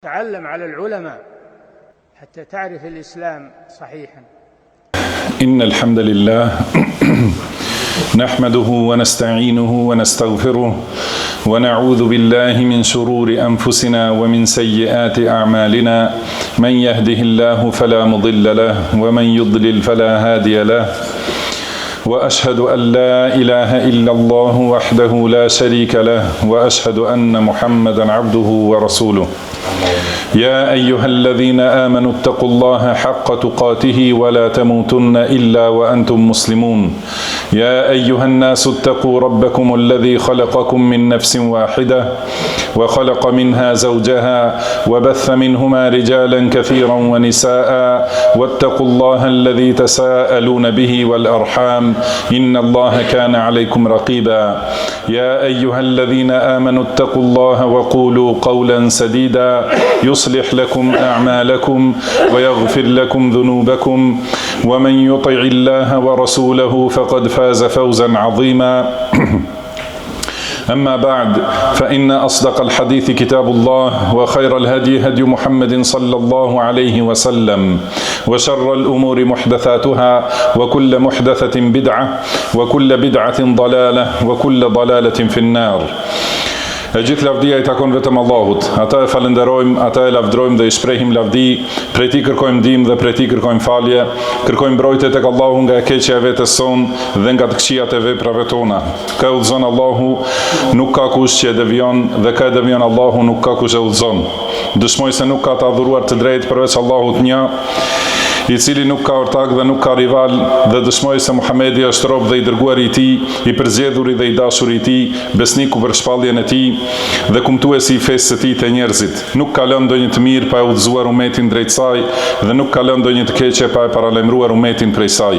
تعلم على العلماء حتى تعرف الإسلام صحيحا. إن الحمد لله نحمده ونستعينه ونستغفره ونعوذ بالله من شرور أنفسنا ومن سيئات أعمالنا من يهده الله فلا مضل له ومن يضلل فلا هادي له وأشهد أن لا إله إلا الله وحده لا شريك له وأشهد أن محمدا عبده ورسوله. يا أيها الذين آمنوا اتقوا الله حق تقاته ولا تموتن إلا وأنتم مسلمون. يا أيها الناس اتقوا ربكم الذي خلقكم من نفس واحدة وخلق منها زوجها وبث منهما رجالا كثيرا ونساء واتقوا الله الذي تساءلون به والأرحام إن الله كان عليكم رقيبا. يا أيها الذين آمنوا اتقوا الله وقولوا قولا سديدا يصلح لكم أعمالكم ويغفر لكم ذنوبكم ومن يطع الله ورسوله فقد فاز فوزا عظيما. أما بعد فإن أصدق الحديث كتاب الله وخير الهدي هدي محمد صلى الله عليه وسلم وشر الأمور محدثاتها وكل محدثة بدعة وكل بدعة ضلالة وكل ضلالة في النار. E gjithë lavdia I takon vetëm Allahut. Ata e falenderojmë, ata e lavdrojmë dhe I shprehim lavdi, prej Tij kërkojmë ndihmë dhe prej Tij kërkojmë falje, kërkojmë mbrojtje tek Allahu nga e keqja e vetes sonë dhe nga të këqijat e veprave tona. Ka udhëzon Allahu, nuk ka kush që e devion dhe ka e devion Allahu, nuk ka kush e udhëzon. Dëshmoj se nuk ka të adhuruar të drejtë përveç Allahut një, I cili nuk ka ortak dhe nuk ka rival, dhe dëshmoj se Muhamedi është rob dhe I dërguar I Tij, I përzgjedhur dhe I dashur I Tij, besniku për shpalljen e Tij dhe kumtuesi I fesë së Tij te njerëzit. Nuk ka lënë ndonjë të mirë pa e udhëzuar umetin drejt saj dhe nuk ka lënë ndonjë të keqe pa e paralajmëruar umetin prej saj.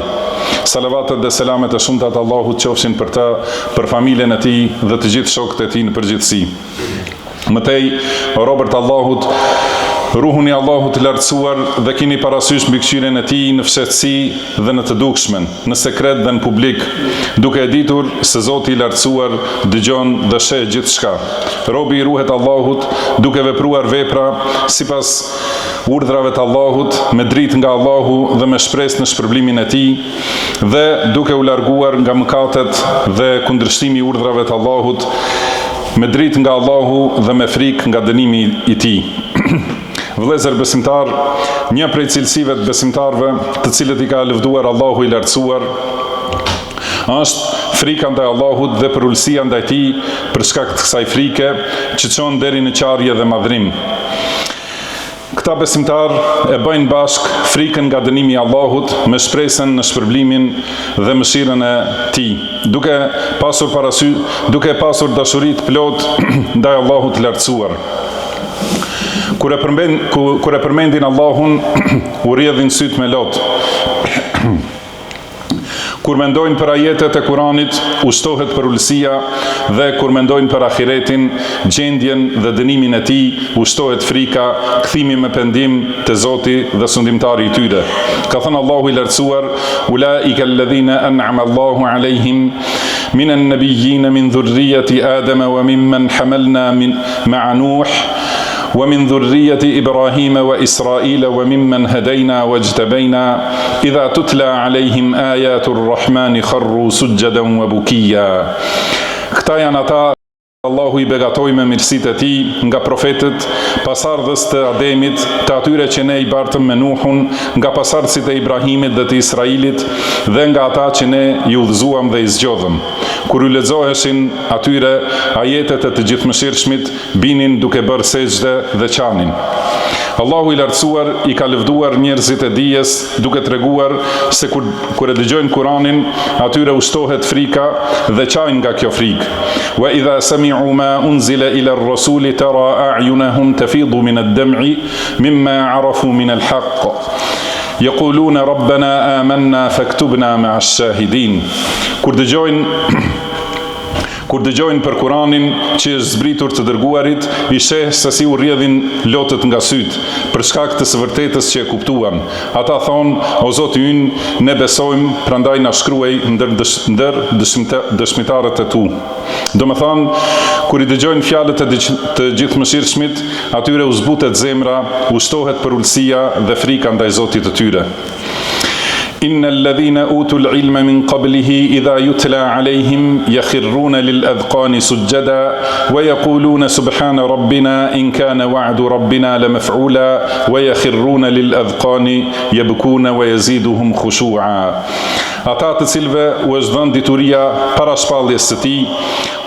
Salavatet dhe selamet e shumta të Allahut qofshin për ta, për familjen e Tij dhe të gjithë shokët e Tij në përgjithësi. Mëtej, o robërt Allahut, ruhun I Allahut të lartësuar dhe kini parasysh mbikëqyrjen e Tij në fshehtësi dhe në të dukshmen, në sekret dhe në publik, duke e ditur se Zoti I lartësuar dëgjon dhe sheh gjithçka. Robi I ruhet Allahut duke vepruar vepra sipas urdhrave të Allahut, me dritë nga Allahu dhe me shpresë në shpërblimin e Tij, dhe duke u larguar nga mëkatet dhe kundërshtimi I urdhrave të Allahut, me dritë nga Allahu dhe me frikë nga dënimi I Tij. Vëllezër besimtar, një prej cilësive të besimtarve, të cilët I ka lëvduar Allahu I lartësuar, është frika ndaj Allahut dhe përulësia ndaj Tij për shkak të kësaj frike që çon deri në qarje dhe madhrim. Këta besimtar e bëjnë bashk frikën nga dënimi I Allahut me shpresën në shpërblimin dhe mëshirën e Tij, duke pasur dashuri të plotë ndaj Allahut të lartësuar. Kur e përmendin Allahun, u rrjedhin syt me lot. Kur mendojnë për ajetet e Kuranit, u shtohet përulësia, dhe kur mendojnë për ahiretin, gjendjen dhe dënimin e Tij, u shtohet frika, kthimi me pendim te Zoti dhe sundimtari I tyre. Ka thënë Allahu I lartësuar: "Ulaika alladhina an'ama Allahu alejhim minan nabiyyin min dhurriyyati Adama wa mimman hamalna ma'a Nuh ومن ذرية إبراهيم وإسرائيل وممن هدينا واجتبينا إذا تتلى عليهم آيات الرحمن خروا سجدا وبكيا." Këta janë ata Allahu I begatoi me mirësitë e Tij nga profetët, pasardhës të Ademit, të atyre që ne I bartëm me Nuhun, nga pasardhësit e Ibrahimit dhe të Israilit, dhe nga ata që ne I udhëzuam dhe I zgjodhëm. Kur u lexoheshin atyre ajetet e të gjithëmëshirshmit, binin duke bërë sejdë dhe qanin. Allahu I lartësuar I ka lëvduar njerëzit e dijes duke treguar se kur e dëgjojnë Kuranin, atyre u shtohet frika dhe qajnë nga kjo frikë. Wa idha sami'u ma unzila ila ar-rasuli tara a'yunahum tafidu min ad-dam'i mimma 'arafu min al-haqq. Yaquluna rabbana amanna faktubna ma'a ash-shahidin. Kur dëgjojnë Kur dëgjojnë për Kur'anin që është zbritur të dërguarit, i sheh se si u rrjedhin lotët nga syt, për shkak të së vërtetës që e kuptuan. Ata thonë: "O Zoti ynë, ne besojmë, prandaj na shkruaj ndër dëshmitarët e tu." Domethënë, kur i dëgjojnë fjalët e të gjithëmëshirshmit, atyre u zbutet zemra, u shtohet për ulësia dhe frika ndaj Zotit të tyre. إن الذين أوتوا العلم من قبله إذا يتلى عليهم يخرون للأذقان سجدا ويقولون سبحان ربنا إن كان وعد ربنا لمفعولا ويخرون للأذقان يبكون ويزيدهم خشوعا. Ata të cilve u është dhënë dituria para shpalljes së tij,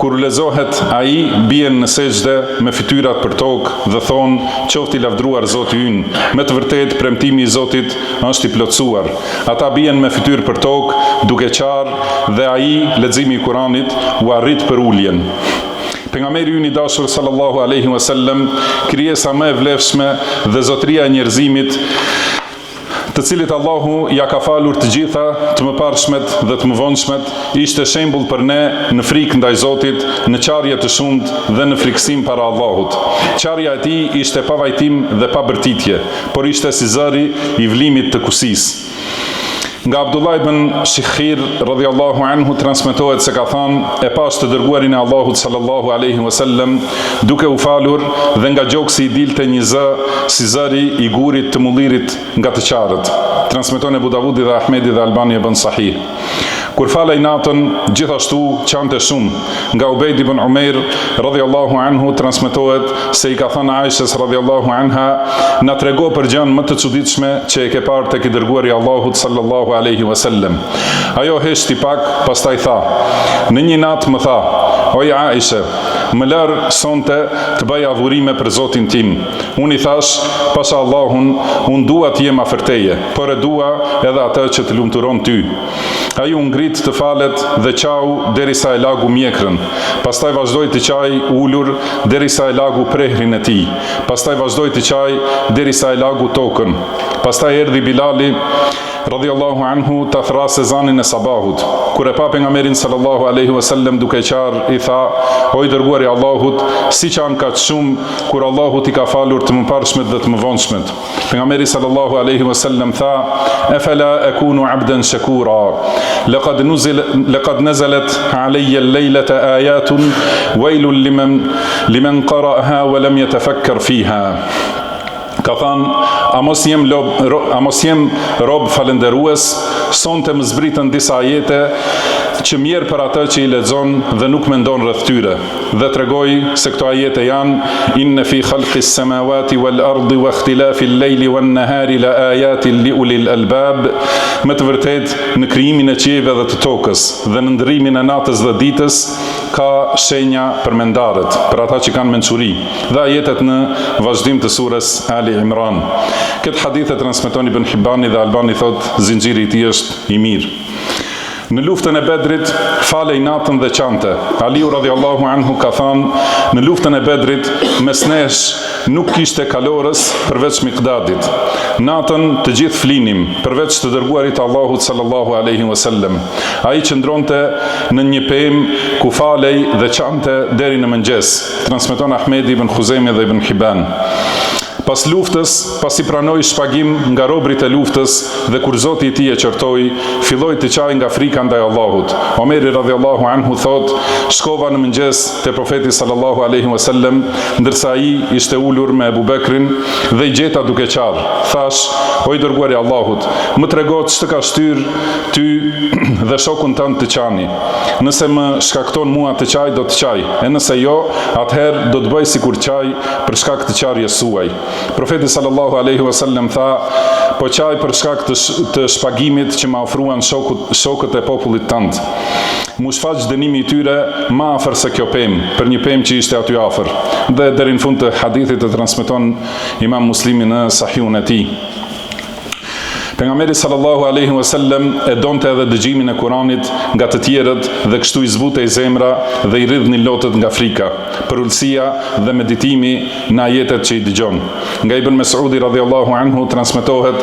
kur lezohet ai, bien në sejdë me fytyrat për tokë dhe thonë: "Qoftë i lavdruar Zoti ynë, me të vërtetë premtimi i Zotit është i plotësuar." Ata bien me fytyrë për tokë, duke qarë, dhe ai, leximi i Kuranit, u arrit për uljen. Pejgamberi ynë i dashur sallallahu alaihi wasallam, krijesa më e vlefshme dhe zotëria e njerëzimit, të cilit Allahu ja ka falur të gjitha të mëparshmet dhe të mëvonshmet, ishte shembull për ne në frikë ndaj Zotit, në qarje të shumt dhe në frikësim para Allahut. Qarja e tij ishte pa vajtim dhe pa bërtitje, por ishte si zëri i vlimit të kusisë. Nga Abdullah ibn Shikhir radhiyallahu anhu transmetohet se ka thënë: "E pas të dërguarin e Allahut sallallahu alaihi wasallam duke u falur dhe nga gjoksi i dilte një zë si zëri i gurit të mullirit nga të qarët." Transmeton Abu Davudi dhe Ahmedi dhe Albani e bën sahih. Kur falej natën, gjithashtu qante shumë. Nga Ubejd ibn Umair radhiyallahu anhu transmetohet se i ka thënë Aishës radhiyallahu anha: "Na trego për gjën më të çuditshme që e ke parë tek i dërguari i Allahut sallallahu alaihi wasallam." Ajo heshti pak, pastaj tha: "Në një natë më tha: O Aisha, më lër sonte të bëj adhurime për Zotin tim." Unë i thash: "Pasha Allahun, unë dua të jem afër teje, por e dua edhe atë që të lumturon ty." Ai u ngrit të falet dhe qau derisa e lagu mjekrën. Pastaj vazhdoi të qaj ulur derisa e lagu prehrin e tij. Pastaj vazhdoi të qaj derisa e lagu tokën. Pastaj erdhi Bilali radhiyallahu anhu ta thrasë ezanin e sabahut. Kur e pa pejgamberin sallallahu alaihi wasallam duke qarë, i tha: "O i dërguari i Allahut, si qan kaq shumë kur Allahu t'i ka falur të mëparshmet dhe të mëvonshmet." Pejgamberi sallallahu alaihi wasallam tha: "Afala akunu 'abdan shakura. Laqad nazalat 'alayya al-laylata ayatun waylun liman qara'aha wa lam yatafakkar fiha." Ka thënë: a mos jem rob falënderues, sonte më zbritën disa ajete që mirë për atë që i lexon dhe nuk mendon rreth tyre. Dhe tregoi se këto ajete janë: "Inna fi khalqis samawati wal ardi wa ikhtilafil layli wan nahari la ayatin li ulil albab." Me të vërtetë, në krijimin e qiejve dhe të tokës dhe në ndryrimin e natës dhe ditës ka shenja për mendarët, për ata që kanë mençuri. Dhe ajetet në vazhdim të surës Ali Imran. Këtë hadith e transmeton Ibn Hibani dhe Albani thot zinxhiri i tij është i mirë. Në luftën e Bedrit, falej natën dhe qante. Aliu radhiyallahu anhu ka thënë: "Në luftën e Bedrit, mes nesh nuk kishte kalorës përveç Miqdadit. Natën të gjithë flinim, përveç të dërguarit Allahut sallallahu alaihi wasallam. Ai qëndronte në një pemë ku falej dhe qante deri në mëngjes." Transmeton Ahmedi ibn Khuzaimi dhe Ibn Hibban. Pas luftës, pasi pranoi shpagim nga robrit e luftës dhe kur Zoti i tij e qortoi, filloi të qaj nga frika ndaj Allahut. Omeri radhiyallahu anhu thot: "Shkova në mëngjes te profeti sallallahu alaihi wasallam, ndërsa ai ishte ulur me Abu Bekrin dhe i gjeta duke qarë. Thash: O i dërguari i Allahut, më trego ç'të ka shtyr ty dhe shokun tënd të qani. Nëse më shkakton mua të qaj, do të qaj, e nëse jo, atëherë do të bëj sikur qaj për shkak të qarjes suaj." Profeti sallallahu alaihi wasallam tha: "Po qaj për shkak të shpagimit që ma ofruan shokët e popullit tënd. Mu shfaq dënimi i tyre ma afër se kjo pemë, për një pemë që ishte aty afër." Dhe deri në fund të hadithit e transmeton Imam Muslimi në Sahihun e tij. Pejgamberi sallallahu alaihi wasallam e donte edhe dëgjimin e Kuranit nga të tjerët dhe kështu i zbutej zemra dhe i rridhni lotët nga frika, për ulësia dhe meditimi në ajetet që i dëgjon. Nga Ibn Mes'udi radhiyallahu anhu transmetohet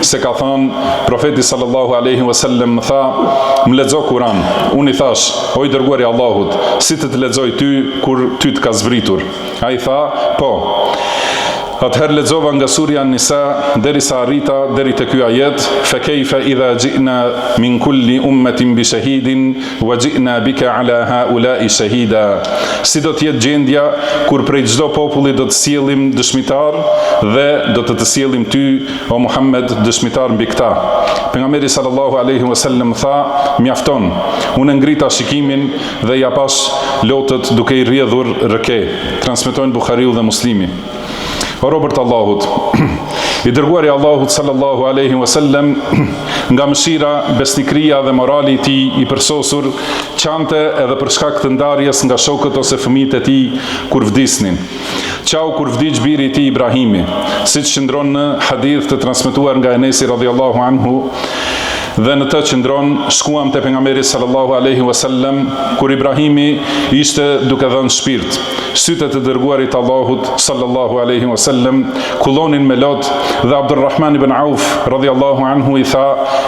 se ka thënë profeti sallallahu alaihi wasallam më tha: "Më lexo Kur'an." Unë i thash: "O i dërguari i Allahut, si të lexoj ty kur ty të ka zbritur?" Ai tha: "Po." Atëherë lexova nga surja Nisa derisa arrita deri te ky ajet: "Fa kayfa idha ji'na min kulli ummatin bi shahidin wa ji'na bika ala haula'i shahida." Si do të jetë gjendja kur prej çdo populli do të sjellim dëshmitar dhe do të sjellim ty, o Muhammed, dëshmitar mbi këta. Pejgamberi sallallahu alaihi wasallam tha: "Mjafton." Unë ngrita shikimin dhe ja pash lotët duke i rrjedhur rëke. Transmetojnë Buhariu dhe Muslimi. O robërt Allahut, i dërguari Allahut sallallahu alaihi wasallam, nga mëshira, besnikëria dhe morali i tij i përsosur, qante edhe për shkak të ndarjes nga shokët ose fëmijët e tij kur vdisnin. Qau kur vdiq biri i tij Ibrahimi, siç qëndron në hadith të transmetuar nga Enesi radhiyallahu anhu. Dhe në të qëndron, shkuam te pejgamberi sallallahu alaihi wasallam kur Ibrahimi ishte duke dhënë shpirt. Sytet e dërguarit Allahut sallallahu alaihi wasallam kullonin me lot dhe Abdurrahman ibn Auf radhiyallahu anhu i tha: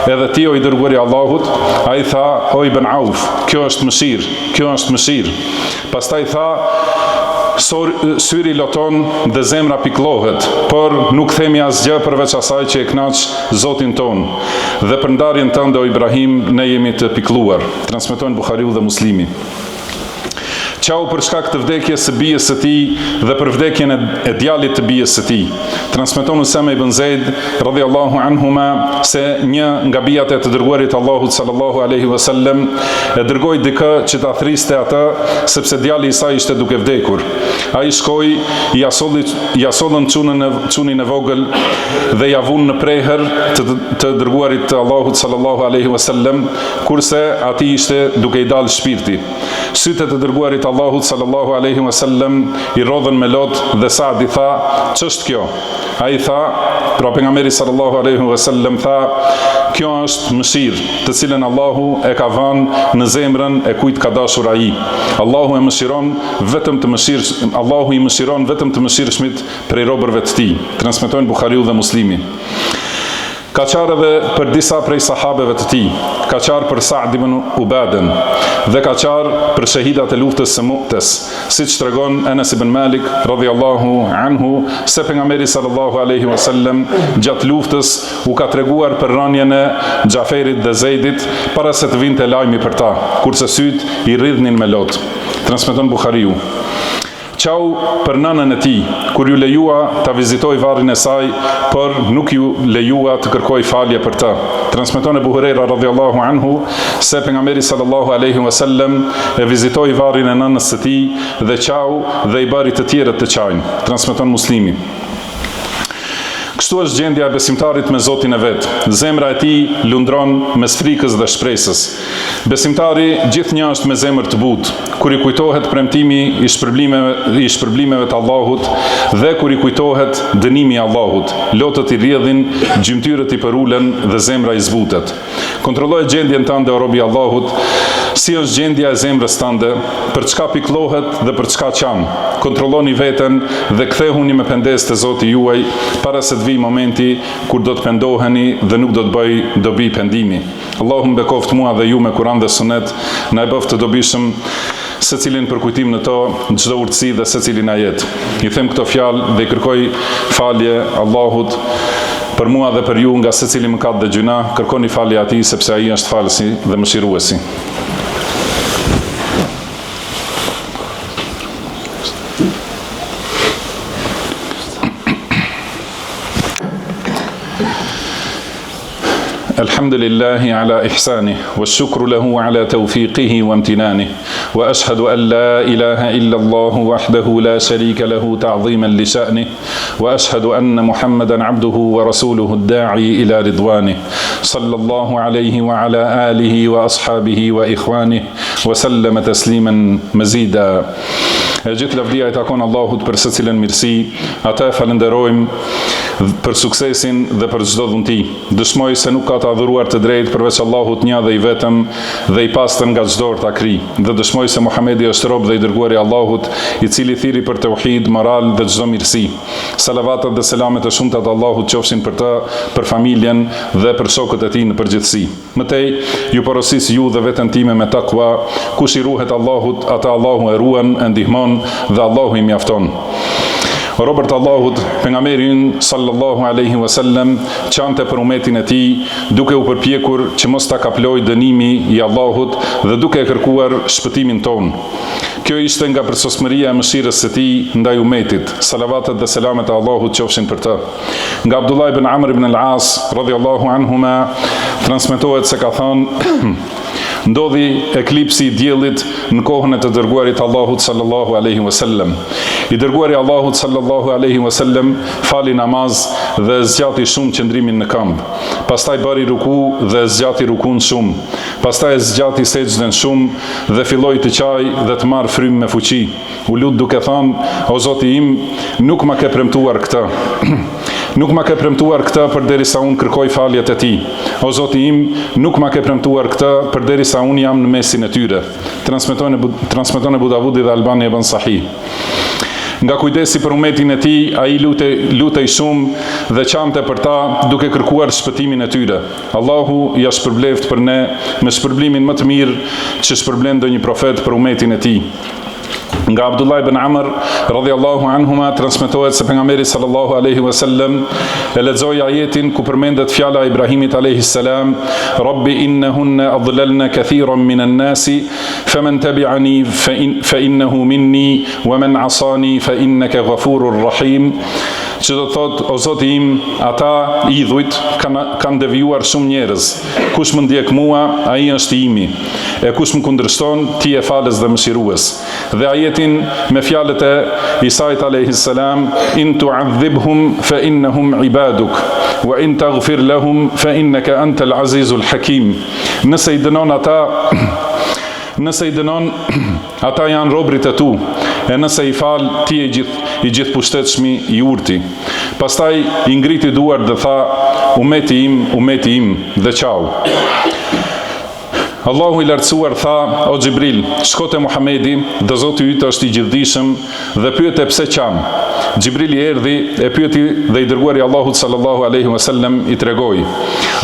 "Edhe ti o i dërguari Allahut?" Ai tha: "O ibn Auf, kjo është mëshirë, kjo është mëshirë." Pastaj tha: "Syri loton dhe zemra piklohet, por nuk themi asgjë përveç asaj që e kënaq Zotin ton. Dhe për ndarjen tënde o Ibrahim, ne jemi të pikluar." Transmetojnë Buhariu dhe Muslimi. Qau për shkak të vdekjes së bijës së tij dhe për vdekjen e djalit të bijës së tij. Transmeton Usama ibn Zeid radhiyallahu anhuma se një nga bijat e të dërguarit Allahut sallallahu alaihi wasallam e dërgoi dikë që ta thriste atë sepse djali i saj ishte duke vdekur. Ai shkoi, ja sollën çunin e vogël dhe ja vun në prehër të dërguarit të Allahut sallallahu alaihi wasallam, kurse ati ishte duke i dalë shpirti. Sytet e dërguarit Allahut sallallahu alaihi wasallam i rodhën me lot dhe Saad i tha: "Ç'është kjo?" Ai tha, pra pejgamberi sallallahu alaihi wasallam tha: "Kjo është mëshirë, të cilën Allahu e ka vënë në zemrën e kujt ka dashur ai. Allahu i mëshiron vetëm të mëshirshmit prej robërve të tij." Transmetojnë Buhariu dhe Muslimi. Ka qarë edhe për disa prej sahabeve të tij, ka qarë për Sa'd ibn Ubaden dhe ka qarë për shahidat e luftës së Mu'tes, siç tregon Enes ibn Malik radhiyallahu anhu se pejgamberi sallallahu alaihi wasallam gjatë luftës u ka treguar për rënien e Xhaferit dhe Zeidit para se të vinte lajmi për ta, kurse syt i rridhnin me lot. Transmeton Buhariu. Qau për nënën e tij, kur ju lejua ta vizitoj varrin e saj, por nuk ju lejua të kërkoj falje për të. Transmeton Ebu Hurajra radhiyallahu anhu se pejgamberi sallallahu alaihi wasallam e vizitoi varrin e nënës së tij dhe qau dhe i bëri të tjerët të qajnë. Transmeton Muslimi. Kështu është gjendja e besimtarit me Zotin e vet. Zemra e tij lundron mes frikës dhe shpresës. Besimtari gjithnjë është me zemër të butë, kur i kujtohet premtimi i shpërblimeve të Allahut dhe kur i kujtohet dënimi i Allahut. Lotët i rrjedhin, gjymtyrët i përulen dhe zemra i zbutet. Kontrolloj gjendjen tënde o robi i Allahut, si është gjendja e zemrës tënde, për çka piklohet dhe për çka qan. Kontrolloni veten dhe kthehuni me pendes te Zoti juaj para se të vijë momenti kur do të pendoheni dhe nuk do të bëj dobi pendimi. Allahu më bekoft mua dhe ju me Kur'an dhe Sunet, na e bëft të dobishëm secilin për kujtim në to, çdo urtësi dhe secilin ajet. I them këto fjalë dhe i kërkoj falje Allahut për mua dhe për ju nga secili mëkat dhe gjuna. Kërkoni falje atij sepse ai është falësi dhe mëshiruesi. الحمد لله على إحسانه والشكر له على توفيقه وامتنانه وأشهد أن لا إله إلا الله وحده لا شريك له تعظيما لشأنه وأشهد أن محمدا عبده ورسوله الداعي إلى رضوانه صلى الله عليه وعلى آله وأصحابه وإخوانه وسلم تسليما مزيدا. Gjithë lavdia I takon Allahut për secilën mirësi, ata e falenderojmë për suksesin dhe për çdo dhunti. Dëshmoj se nuk ka të adhuruar të drejtë përveç Allahut një dhe i vetëm dhe i pastër nga çdo ortakri. Dhe dëshmoj se Muhamedi është rob dhe i dërguari i Allahut, i cili thiri për tauhid, moral dhe çdo mirësi. Salavatet dhe selamet e shumta të Allahut qofshin për të, për familjen dhe për shokët e tij në përgjithësi. Mëtej ju porosis ju dhe veten time me takwa, kush i ruhet Allahut, ata Allahu e ruan, e ndihmon dhe Allahu i mjafton. Robert Allahut, pejgamberi sallallahu alaihi wasallam, çante për umetin e tij, duke u përpjekur që mos ta kaploj dënimi i Allahut dhe duke kërkuar shpëtimin ton. Kjo ishte nga përsosmëria e mëshirës së tij ndaj umetit. Salavatet dhe selamet e Allahut qofshin për të. Nga Abdullah ibn Amr ibn al-As radhiyallahu anhuma transmetohet se ka thënë: ndodhi eklipsi i diellit në kohën e të dërguarit Allahut sallallahu alaihi wasallam. I dërguari Allahut sallallahu alaihi wasallam fali namaz dhe zgjati shumë qëndrimin në këmbë. Pastaj bëri ruku dhe zgjati rukun shumë. Pastaj zgjati sejdën shumë dhe filloi të qaj dhe të marrë frymë me fuqi. U lut duke thënë: o Zoti im, nuk ma ke premtuar këtë. Nuk ma ke premtuar këtë përderisa unë kërkoj faljet e ti. O Zoti im, nuk ma ke premtuar këtë përderisa unë jam në mesin e tyre. Transmeton Abu Davudi dhe Albani ibn Sahih. Nga kujdesi për umetin e tij, ai lutej shumë dhe qante për ta duke kërkuar shpëtimin e tyre. Allahu ja shpërbleft për ne me shpërblimin më të mirë që shpërblen ndonjë profet për umetin e tij. Nga Abdullah ibn Amr radhiyallahu anhuma transmetohet se pejgamberi sallallahu alaihi wasallam e lexoi ajetin ku përmendet fjala e Ibrahimit alayhi salam: Rabbi innahunna adlalna kathiran minan nasi faman tabi'ani fa innahu minni wa man 'asani fa innaka ghafurur rahim. Që do thot: o Zoti im, ata idhujt kanë devijuar shumë njerëz. Kush më ndjek mua, ai është i imi. E kush më kundërshton, ti je falës dhe mëshirues. Dhe ajetin me fjalët e Isait alayhis salam: in tu'adhibhum fa innahum ibaduk wa in taghfir lahum fa innaka antal azizul hakim. Nëse i dënon ata janë robrit e tu, e nëse i fal, ti e i gjithë pushtetshmi i urti. Pastaj i ngriti duar dhe tha: umeti im dhe qau. Allahu i lartësuar tha: o Xhibril, shko te Muhamedi dhe Zoti yt është i gjithdijshëm dhe pyete pse qan. Xhibrili erdhi, e pyeti dhe i dërguari Allahut sallallahu alaihi wasallam i tregoi.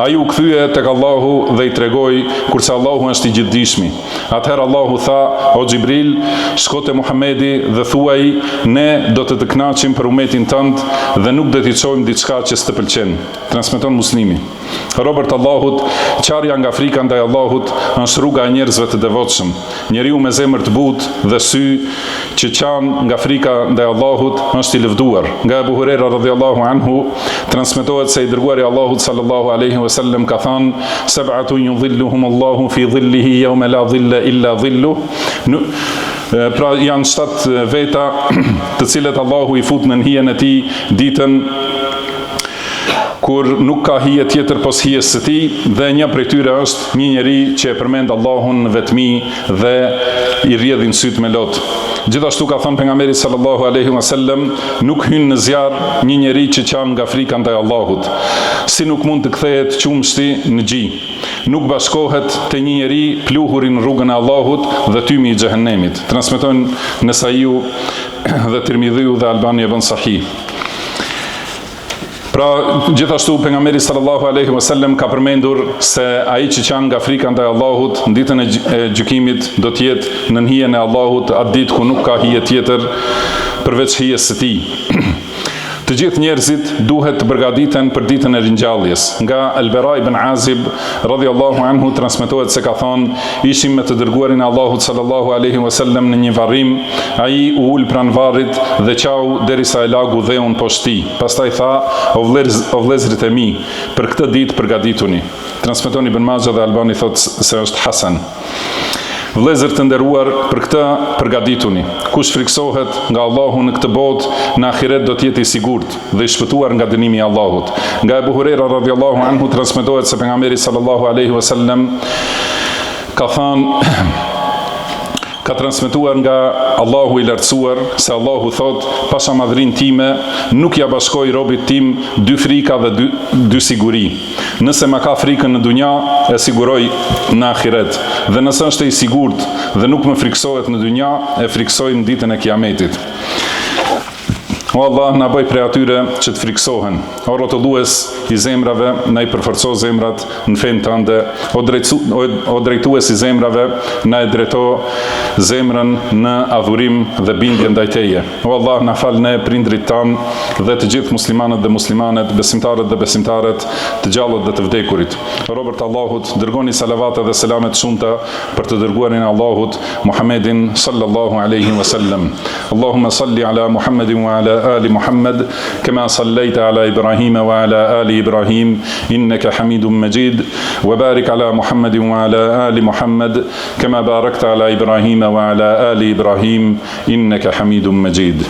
Ai u kthye tek Allahu dhe i tregoi, kurse Allahu është i gjithdijshmi. Atëherë Allahu tha: o Xhibril, shko te Muhamedi dhe thuaj: ne do të kënaqim për umetin tënd dhe nuk do t'i çojmë diçka që s'të pëlqen. Transmeton Muslimi. Robert Allahut, qarja nga frika ndaj Allahut është rruga e njerëzve të devotshëm. Njeriu me zemër të butë dhe sy që qan nga frika ndaj Allahut është i lëvduar. Nga Abu Huraira radhiyallahu anhu transmetohet se i dërguari Allahut sallallahu alaihi wasallam ka thënë: sab'atu yudhilluhum Allahu fi dhillihi yawma la dhilla illa dhilluh. Pra janë 7 veta të cilët Allahu i fut në hijen e tij ditën kur nuk ka hije tjetër pos hijes së tij, dhe një prej tyre është një njeri që e përmend Allahun në vetmi dhe i rrjedhin syt me lot. Gjithashtu ka thënë pejgamberi sallallahu alaihi wasallam: nuk hyn në zjarr një njeri që qan nga frika ndaj Allahut, si nuk mund të kthehet qumshti në gjij. Nuk bashkohet te një njeri pluhuri në rrugën e Allahut dhe tymi i xhehenemit. Transmetojnë Nesaiu dhe Tirmidhiu dhe Albani ibn Sahih. Pra, gjithashtu pejgamberi sallallahu alaihi wasallam ka përmendur se ai që qan nga frika ndaj Allahut në ditën e gjykimit do të jetë në hijen e Allahut, atë ditë ku nuk ka hije tjetër përveç hijes së tij. Të gjithë njerëzit duhet të përgatiten për ditën e ringjalljes. Nga Al-Bara ibn Azib radhiyallahu anhu transmetohet se ka thonë: ishim me të dërguarin e Allahut sallallahu alaihi wasallam në një varrim, ai u ul pranë varrit dhe qau derisa e lagu dheun poshtë tij. Pastaj tha: o vëllezërit e mi, për këtë ditë përgatituni. Transmeton Ibn Majah dhe Albani thotë se është hasan. Vëllezër të nderuar, për këtë përgatituni. Kush friksohet nga Allahu në këtë botë, në ahiret do të jetë i sigurt dhe i shpëtuar nga dënimi i Allahut. Nga Abu Huraira radhiyallahu anhu transmetohet se pejgamberi sallallahu alaihi wasallam ka Ka transmetuar nga Allahu i lartësuar se Allahu thot: pasha madhrin time nuk ja bashkoj robit tim dy frika dhe dy siguri. Nëse ma ka frikën në dunja, e siguroj në ahiret. Dhe nëse është i sigurt dhe nuk më friksohet në dunja, e friksoj në ditën e kiametit. O Allah, na bëj prej atyre që të friksohen. O rrotullues i zemrave, na i përforco zemrat në fenë tënde. O drejtues i zemrave, na e drejto zemrën në adhurim dhe bindje ndaj Teje. O Allah, na fal ne prindrit tanë dhe të gjithë muslimanët dhe muslimanet, besimtarët dhe besimtaret, të gjallët dhe të vdekurit. O robërt Allahut, dërgoni salavate dhe selamet shumëta për të dërguarin Allahut, Muhammedin sallallahu alaihi wasallam. Allahumma salli ala Muhammedin wa ala آل محمد كما صليت على إبراهيم وعلى آل إبراهيم إنك حميد مجيد وبارك على محمد وعلى آل محمد كما باركت على إبراهيم وعلى آل إبراهيم إنك حميد مجيد